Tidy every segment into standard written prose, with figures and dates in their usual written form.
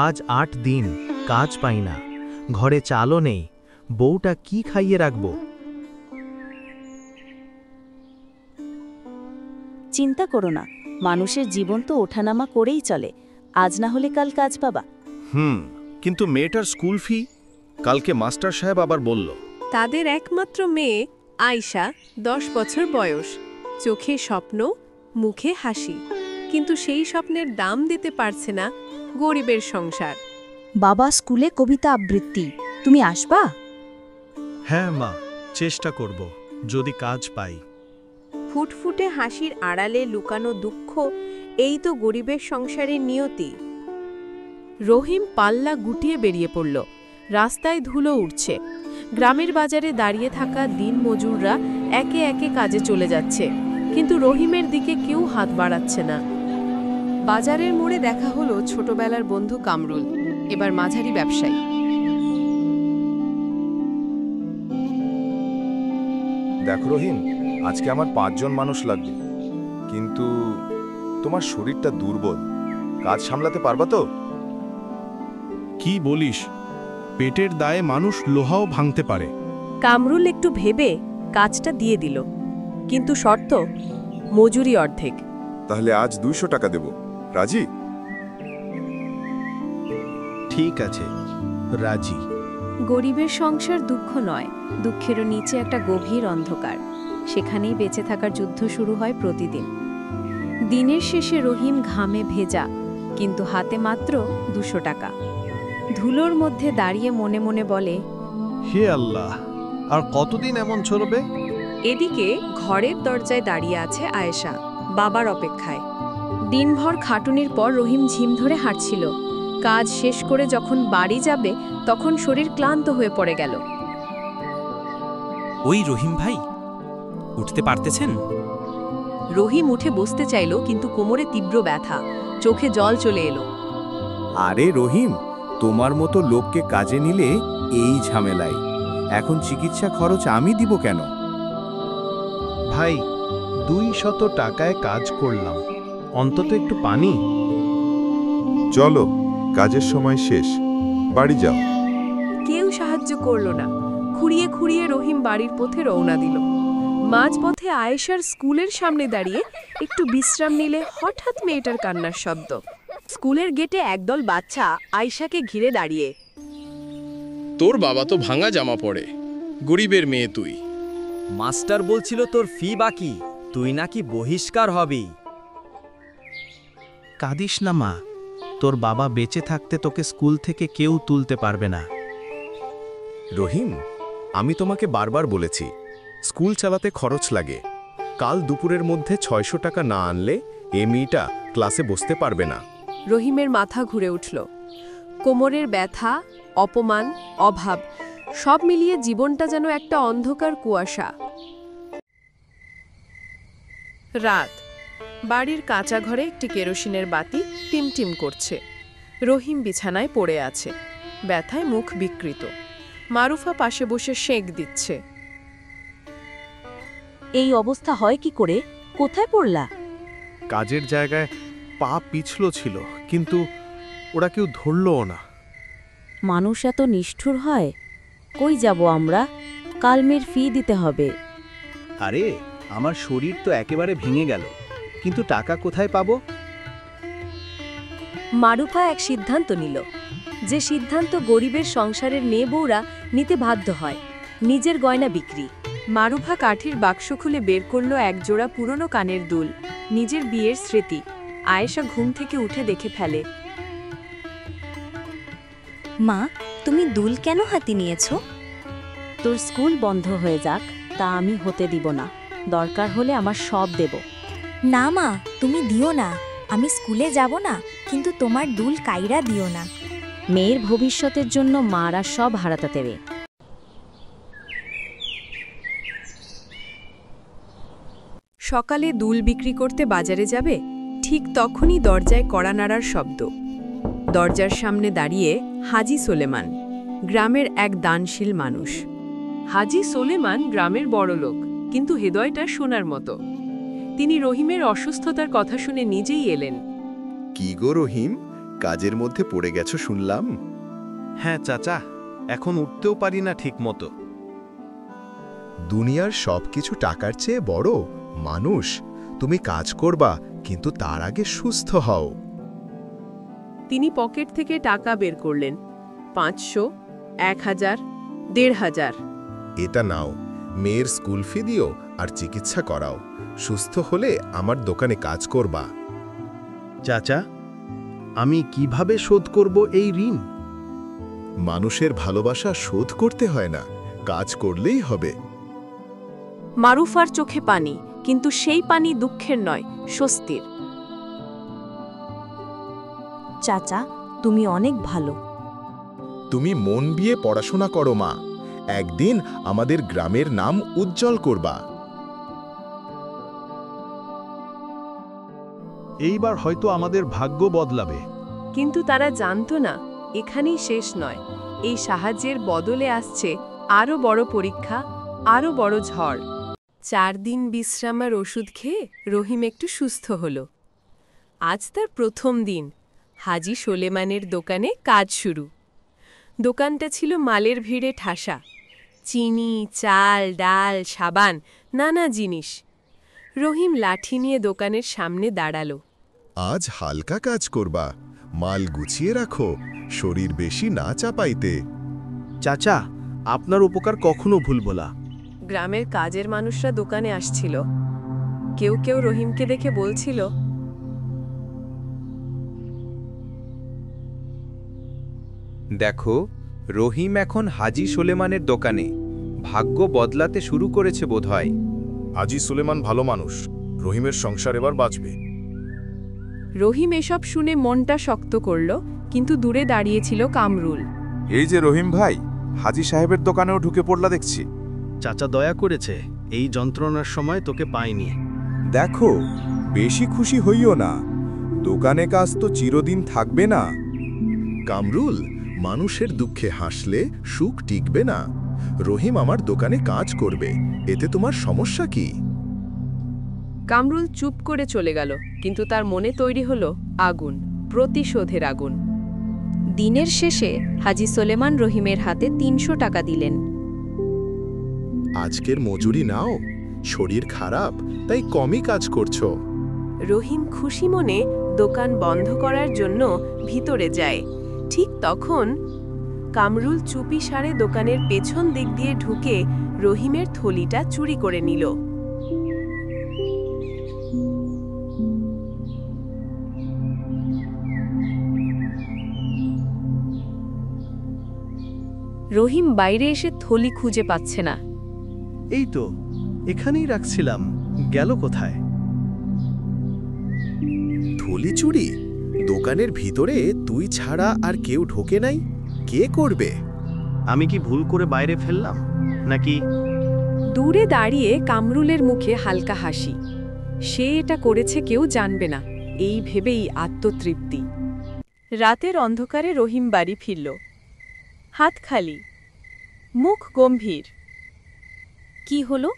আজ ৮ দিন কাজ পাই না, ঘরে চালও নেই, বউটা কি খাইয়ে রাখব? চিন্তা করো না, মানুষের জীবন তো ওঠানামা করেই চলে। আজ না হলে কাল কাজ পাবা। কিন্তু মেয়েটার স্কুল ফি? কালকে মাস্টার সাহেব আবার বলল তাদের একমাত্র মেয়ে আয়শা 10 বছর বয়স, চোখে স্বপ্ন, মুখে হাসি, কিন্তু সেই স্বপ্নের দাম দিতে পারছে না গরিবের সংসার। বাবা স্কুলে কবিতা আবৃত্তি, তুমি আসবা? হ্যাঁ মা, চেষ্টা করব, যদি কাজ পাই। ফুটফুটে হাসির আড়ালে লুকানো দুঃখ, এই তো গরিবের সংসারের নিয়তি। রহিম পাল্লা গুটিয়ে বেরিয়ে পড়ল। রাস্তায় ধুলো উঠছে। গ্রামের বাজারে দাঁড়িয়ে থাকা দিনমজুররা একে একে কাজে চলে যাচ্ছে, কিন্তু রহিমের দিকে কেউ হাত বাড়াচ্ছে না। বাজারের মোড়ে দেখা হলো ছোটবেলার বন্ধু কামরুল, এবার মাঝারি ব্যবসায়ী। দেখো রহিম, আজকে আমার 5 জন মানুষ লাগবে, কিন্তু তোমার শরীরটা দুর্বল, কাজ সামলাতে পারবা তো? কি বলিস, পেটের দায়ে মানুষ লোহাও ভাঙতে পারে। কামরুল একটু ভেবে কাজটা দিয়ে দিল, কিন্তু শর্ত মজুরি অর্ধেক। তাহলে আজ 200 টাকা দেব, রাজি? ঠিক আছে, রাজি। গরিবের সংসার দুঃখ নয়, দুঃখেরও নিচে একটা গভীর অন্ধকার। সেখানেই বেঁচে থাকার যুদ্ধ শুরু হয় প্রতিদিন। দিনের শেষে রহিম ঘামে ভেজা, কিন্তু হাতে মাত্র 200 টাকা। ধুলোর মধ্যে দাঁড়িয়ে মনে মনে বলে, হে আল্লাহ, আর কতদিন এমন চলবে? এদিকে ঘরের দরজায় দাঁড়িয়ে আছে আয়েশা, বাবার অপেক্ষায়। দিনভর খাটুনির পর রহিম ঝিম ধরে হাঁটছিল। কাজ শেষ করে যখন বাড়ি যাবে, তখন শরীর ক্লান্ত হয়ে পড়ে গেল। ওই রহিম ভাই, উঠতে পারতেছেন? রহিম উঠে বসতে চাইল, কিন্তু কোমরে তীব্র ব্যথা, চোখে জল চলে এলো। আরে রহিম, তোমার মতো লোককে কাজে নিলে এই ঝামেলায়। এখন চিকিৎসা খরচ আমি দিব কেন? ভাই, 200 টাকায় কাজ করলাম, অন্তত একটু পানি। চলো, কাজের সময় শেষ, বাড়ি যাও। কেউ সাহায্য করল না। খুঁড়িয়ে খুঁড়িয়ে রহিম বাড়ির পথে রওনা দিল। মাঝপথে আয়েশার স্কুলের সামনে দাঁড়িয়ে একটু বিশ্রাম নিলে হঠাৎ মেয়েটার কান্নার শব্দ। স্কুলের গেটে একদল বাচ্চা আয়েশাকে ঘিরে দাঁড়িয়ে। তোর বাবা তো ভাঙা জামা পরে, গরিবের মেয়ে তুই। মাস্টার বলছিল তোর ফি বাকি, তুই নাকি বহিষ্কার হবি। কাঁদিস না মা, তোর বাবা বেঁচে থাকতে তোকে স্কুল থেকে কেউ তুলতে পারবে না। রহিম, আমি তোমাকে বারবার বলেছি, স্কুল চালাতে খরচ লাগে। কাল দুপুরের মধ্যে 600 টাকা না আনলে এ মেয়েটা ক্লাসে বসতে পারবে না। রহিমের মাথা ঘুরে উঠল। কোমরের ব্যথা, অপমান, অভাব, সব মিলিয়ে জীবনটা যেন একটা অন্ধকার কুয়াশা। রাত। বাড়ির কাঁচা ঘরে একটি কেরোসিনের বাতি টিমটিম করছে। রহিম বিছানায় পড়ে আছে, ব্যথায় মুখ বিকৃত। মারুফা পাশে বসে সেঁক দিচ্ছে। এই অবস্থা হয় কি করে? কোথায় পড়লা? কাজের জায়গায় পা পিছলো ছিল, কিন্তু ওরা কেউ ধরলও না। মানুষ এত নিষ্ঠুর হয়? কই যাব আমরা? কালমের ফি দিতে হবে। আরে, আমার শরীর তো একেবারে ভেঙে গেল, কিন্তু টাকা কোথায় পাবো? মারুফা এক সিদ্ধান্ত নিল, যে সিদ্ধান্ত গরিবের সংসারের মেয়ে বউরা নিতে বাধ্য হয়। নিজের গয়না বিক্রি। মারুফা কাঠির বাক্স খুলে বের করল একজোড়া পুরনো কানের দুল, নিজের বিয়ের স্মৃতি। আয়েশা ঘুম থেকে উঠে দেখে ফেলে। মা, তুমি দুল কেন হাতে নিয়েছো? তোর স্কুল বন্ধ হয়ে যাক, তা আমি হতে দিব না। দরকার হলে আমার সব দেব। না মা, তুমি দিও না। আমি স্কুলে যাব না, কিন্তু তোমার দুল কাইরা দিও না। মেয়ের ভবিষ্যতের জন্য মারা সব হারাতে দেবে। সকালে দুল বিক্রি করতে বাজারে যাবে, ঠিক তখনই দরজায় কড়া নাড়ার শব্দ। দরজার সামনে দাঁড়িয়ে হাজি সোলেমান, গ্রামের এক দানশীল মানুষ। হাজি সোলেমান গ্রামের বড়লোক, কিন্তু হৃদয়টা সোনার মতো। তিনি রহিমের অসুস্থতার কথা শুনে নিজেই এলেন। কি গো রহিম, কাজের মধ্যে পড়ে গেছো শুনলাম। হ্যাঁ চাচা, এখন উঠতেও পারি না ঠিক মতো। দুনিয়ার সবকিছু টাকার চেয়ে বড় মানুষ। তুমি কাজ করবা, কিন্তু তার আগে সুস্থ হও। তিনি পকেট থেকে টাকা বের করলেন। 500, 1000, 1500। এটা নাও, মেয়ের স্কুল ফি দিও আর চিকিৎসা করাও। সুস্থ হলে আমার দোকানে কাজ করবা। চাচা, আমি কিভাবে শোধ করব এই ঋণ? মানুষের ভালোবাসা শোধ করতে হয় না, কাজ করলেই হবে। মারুফার চোখে পানি, কিন্তু সেই পানি দুঃখের নয়, স্বস্তির। চাচা, তুমি অনেক ভালো। তুমি মন দিয়ে পড়াশোনা করো মা, একদিন আমাদের গ্রামের নাম উজ্জ্বল করবা। এইবার হয়তো আমাদের ভাগ্য বদলাবে। কিন্তু তারা জানতো না, এখানেই শেষ নয়। এই সাহায্যের বদলে আসছে আরও বড় পরীক্ষা, আরও বড় ঝড়। 4 দিন বিশ্রাম আর ওষুধ খেয়ে রহিম একটু সুস্থ হল। আজ তার প্রথম দিন। হাজী সোলেমানের দোকানে কাজ শুরু। দোকানটা ছিল মালের ভিড়ে ঠাসা। চিনি, চাল, ডাল, সাবান, নানা জিনিস। রহিম লাঠি নিয়ে দোকানের সামনে দাঁড়ালো। আজ হালকা কাজ করবা, মাল গুছিয়ে রাখো, শরীর বেশি না চাপাইতে। চাচা, আপনার উপকার কখনো ভুলব না। গ্রামের কাজের মানুষরা দোকানে আসছিল। কেউ কেউ রহিমকে দেখে বলছিল, দেখো, রহিম এখন হাজী সোলেমানের দোকানে। ভাগ্য বদলাতে শুরু করেছে বোধহয়। হাজী সুলেমান ভালো মানুষ, রহিমের সংসার এবার বাঁচবে। রহিম এসব শুনে মনটা শক্ত করল, কিন্তু দূরে দাঁড়িয়েছিল কামরুল। এই যে রহিম ভাই, হাজী সাহেবের দোকানেও ঢুকে পড়লা দেখছি। চাচা দয়া করেছে, এই যন্ত্রণার সময় তোকে পাইনি। দেখো, বেশি খুশি হইও না, দোকানে কাজ তো চিরদিন থাকবে না। কামরুল, মানুষের দুঃখে হাসলে সুখ টিকবে না। রহিম আমার দোকানে কাজ করবে, এতে তোমার সমস্যা কি? কামরুল চুপ করে চলে গেল, কিন্তু তার মনে তৈরি হলো আগুন, প্রতিশোধের আগুন। দিনের শেষে হাজী সোলেমান রহিমের হাতে 300 টাকা দিলেন। আজকের মজুরি নাও, শরীর খারাপ তাই কমই কাজ করছো। রহিম খুশি মনে দোকান বন্ধ করার জন্য ভিতরে যায়। ঠিক তখন কামরুল চুপি সারে দোকানের পেছন দিক দিয়ে ঢুকে রহিমের থলিটা চুরি করে নিল। রহিম বাইরে এসে থলি খুঁজে পাচ্ছে না। এই তো, এখানেই রাখছিলাম, গেল কোথায়? থলি চুরি? দোকানের ভিতরে তুই ছাড়া আর কেউ ঢোকে নাই? কে করবে? আমি কি ভুল করে বাইরে ফেললাম নাকি? দূরে দাঁড়িয়ে কামরুলের মুখে হালকা হাসি। সে এটা করেছে কেউ জানবে না, এই ভেবেই আত্মতৃপ্তি। রাতের অন্ধকারে রহিম বাড়ি ফিরল। হাত খালি, মুখ গম্ভীর। কি হলো?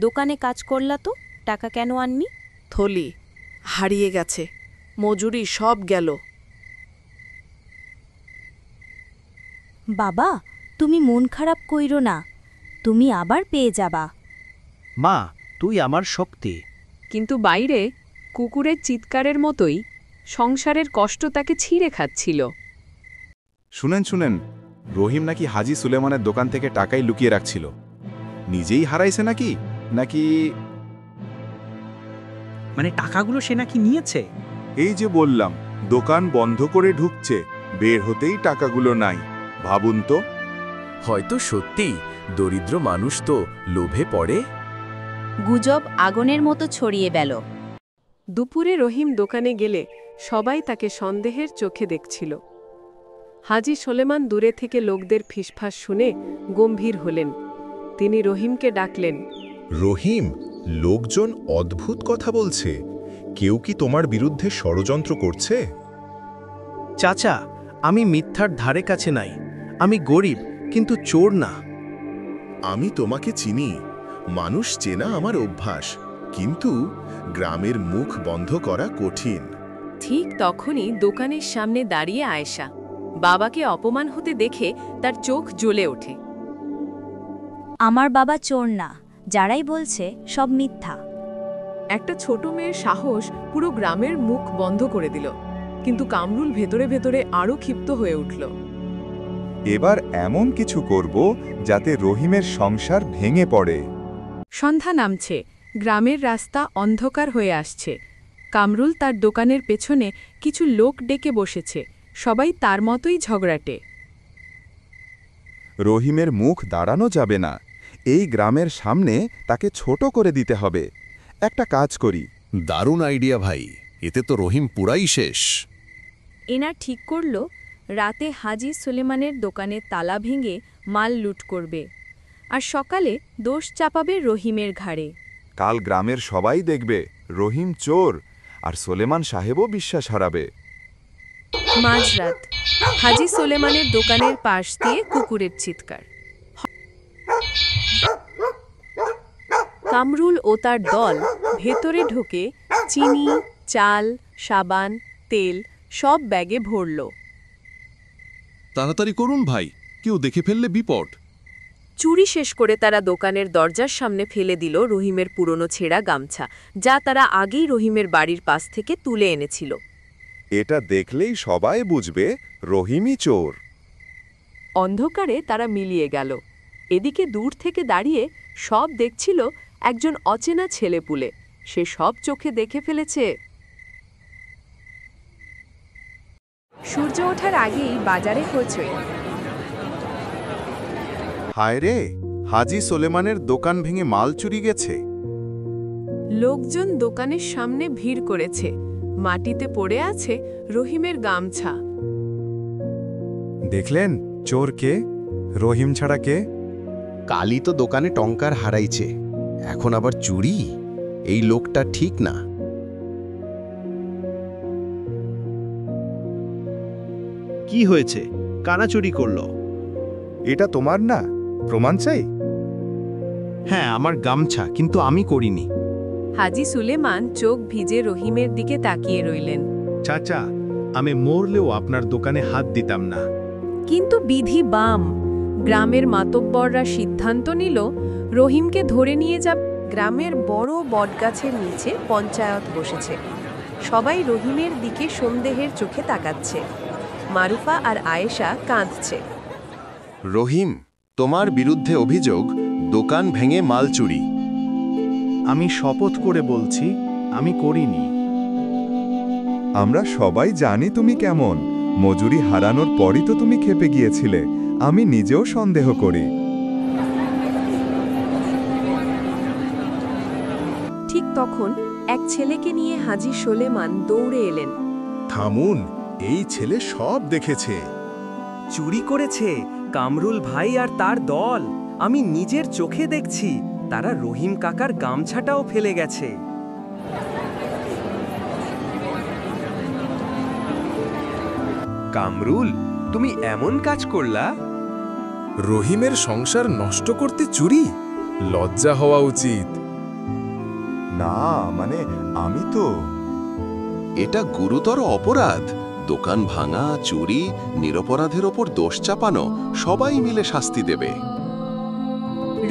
দোকানে কাজ করলা তো, টাকা কেন আননি? থলি হারিয়ে গেছে, মজুরি সব গেল। বাবা, তুমি মন খারাপ কইরো না, তুমি আবার পেয়ে যাবা। মা, তুই আমার শক্তি। কিন্তু বাইরে কুকুরের চিৎকারের মতোই সংসারের কষ্ট তাকে ছিঁড়ে খাচ্ছিল। শুনেন, রহিম নাকি হাজী সুলেমানের দোকান থেকে টাকাই লুকিয়ে রাখছিল। নিজেই হারাইছে নাকি মানে টাকাগুলো সে নাকি নিয়েছে? এই যে বললাম, দোকান বন্ধ করে ঢুকছে, বের হতেই টাকাগুলো নাই। ভাবুন তো। হয়তো সত্যি দরিদ্র মানুষ তো লোভে পড়ে। গুজব আগুনের মতো ছড়িয়ে গেল। দুপুরে রহিম দোকানে গেলে সবাই তাকে সন্দেহের চোখে দেখছিল। হাজী সোলেমান দূরে থেকে লোকদের ফিসফাস শুনে গম্ভীর হলেন। তিনি রহিমকে ডাকলেন। রহিম, লোকজন অদ্ভুত কথা বলছে। কেউ কি তোমার বিরুদ্ধে ষড়যন্ত্র করছে? চাচা, আমি মিথ্যার ধারে কাছে নাই। আমি গরিব, কিন্তু চোর না। আমি তোমাকে চিনি, মানুষ চেনা আমার অভ্যাস, কিন্তু গ্রামের মুখ বন্ধ করা কঠিন। ঠিক তখনই দোকানের সামনে দাঁড়িয়ে আয়েশা বাবাকে অপমান হতে দেখে তার চোখ জ্বলে ওঠে। আমার বাবা চোর না, যারাই বলছে সব মিথ্যা। একটা ছোট মেয়ের সাহস পুরো গ্রামের মুখ বন্ধ করে দিল, কিন্তু কামরুল ভেতরে ভেতরে আরও ক্ষিপ্ত হয়ে উঠল। এবার এমন কিছু করব যাতে রহিমের সংসার ভেঙে পড়ে। সন্ধ্যা নামছে, গ্রামের রাস্তা অন্ধকার হয়ে আসছে। কামরুল তার দোকানের পেছনে কিছু লোক ডেকে বসেছে, সবাই তার মতোই ঝগড়াটে। রহিমের মুখ দাঁড়ানো যাবে না, এই গ্রামের সামনে তাকে ছোট করে দিতে হবে। একটা কাজ করি। দারুণ আইডিয়া ভাই, এতে তো রহিম পুরাই শেষ। এনার ঠিক করল রাতে হাজি সুলেমানের দোকানে তালা ভেঙে মাল লুট করবে, আর সকালে দোষ চাপাবে রহিমের ঘাড়ে। কাল গ্রামের সবাই দেখবে রহিম চোর, আর সোলেমান সাহেবও বিশ্বাস হারাবে। মাঝরাত, হাজি সুলেমানের দোকানের পাশ দিয়ে কুকুরের চিৎকার। কামরুল ও তার দল ভেতরে ঢুকে চিনি, চাল, সাবান, তেল সব ব্যাগে ভরল। তাড়াতাড়ি করুন ভাই, কেউ দেখে ফেললে বিপদ। চুরি শেষ করে তারা দোকানের দরজার সামনে ফেলে দিল রহিমের পুরনো ছেঁড়া গামছা, যা তারা আগেই রহিমের বাড়ির পাশ থেকে তুলে এনেছিল। এটা দেখলেই সবাই বুঝবে রহিমই চোর। অন্ধকারে তারা মিলিয়ে গেল। এদিকে দূর থেকে দাঁড়িয়ে সব দেখছিল একজন অচেনা ছেলেপুলে, সে সব চোখে দেখে ফেলেছে। সূর্য ওঠার আগেই বাজারে হইচই। হায় রে, হাজি সোলেমানের দোকান ভেঙে মাল চুরি গেছে। লোকজন দোকানের সামনে ভিড় করেছে, মাটিতে পড়ে আছে রহিমের গামছা। দেখলেন চোর কে? রহিম ছাড়া কে? কালই তো দোকানে টঙ্কার হারাইছে, এখন আবার চুরি? এই লোকটা ঠিক না। কি হয়েছে? কানা চুরি করলো? এটা তোমার না, প্রমাণ চাই? হ্যাঁ, আমার গামছা, কিন্তু আমি করিনি। হাজি সুলেমান চোখ ভিজে রহিমের দিকে তাকিয়ে রইলেন। চাচা, আমি মরলেও আপনার দোকানে হাত দিতাম না। কিন্তু বিধি বাম, গ্রামের মাতব্বররা সিদ্ধান্ত নিল রহিমকে ধরে নিয়ে যাবে। গ্রামের বড় বটগাছের নিচে পঞ্চায়েত বসেছে, সবাই রহিমের দিকে সন্দেহের চোখে তাকাচ্ছে। মারুফা আর আয়েশা কাঁদছে। রহিম, তোমার বিরুদ্ধে অভিযোগ দোকান ভেঙে মাল চুরি। আমি শপথ করে বলছি, আমি করিনি। আমরা সবাই জানি তুমি কেমন। মজুরি হারানোর পরই তো তুমি খেপে গিয়েছিলে। আমি নিজেও সন্দেহ করি। ঠিক তখন এক ছেলেকে নিয়ে হাজি সুলেমান দৌড়ে এলেন। থামুন, এই ছেলে সব দেখেছে। চুরি করেছে কামরুল ভাই আর তার দল। আমি নিজের চোখে দেখছি, তারা রহিম কাকার গামছাটাও ফেলে গেছে। কামরুল, তুমি এমন কাজ করলা? রহিমের সংসার নষ্ট করতে চুরি? লজ্জা হওয়া উচিত। না মানে আমি তো। এটা গুরুতর অপরাধ। দোকান ভাঙা, চুরি, নিরপরাধের ওপর দোষ চাপানো, সবাই মিলে শাস্তি দেবে।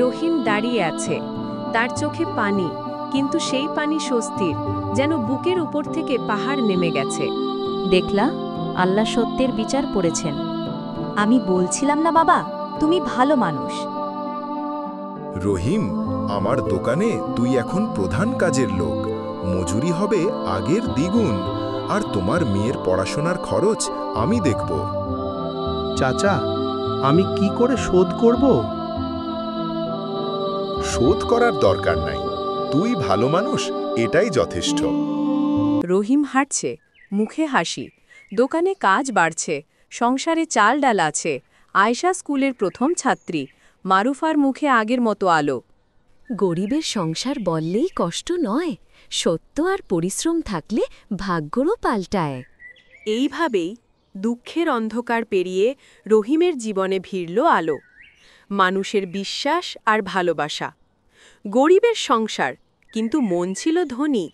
রহিম দাঁড়িয়ে আছে, তার চোখে পানি, কিন্তু সেই পানি স্বস্তির, যেন বুকের উপর থেকে পাহাড় নেমে গেছে। দেখলা, আল্লাহ সত্যের বিচার করেছেন। আমি বলছিলাম না বাবা, তুমি ভালো মানুষ। রহিম, আমার দোকানে তুই এখন প্রধান কাজের লোক। মজুরি হবে আগের দ্বিগুণ, আর তোমার মেয়ের পড়াশোনার খরচ আমি দেখব। চাচা, আমি কি করে শোধ করব? শোধ করার দরকার নাই, তুই ভালো মানুষ, এটাই যথেষ্ট। রহিম হাঁটছে, মুখে হাসি। দোকানে কাজ বাড়ছে, সংসারে চাল ডাল আছে। আয়েশা স্কুলের প্রথম ছাত্রী, মারুফার মুখে আগের মতো আলো। গরিবের সংসার বললেই কষ্ট নয়, সত্য আর পরিশ্রম থাকলে ভাগ্যরও পাল্টায়। এইভাবেই দুঃখের অন্ধকার পেরিয়ে রহিমের জীবনে ভিড়ল আলো। মানুষের বিশ্বাস আর ভালোবাসা। গরিবের সংসার, কিন্তু মন ছিল ধনী।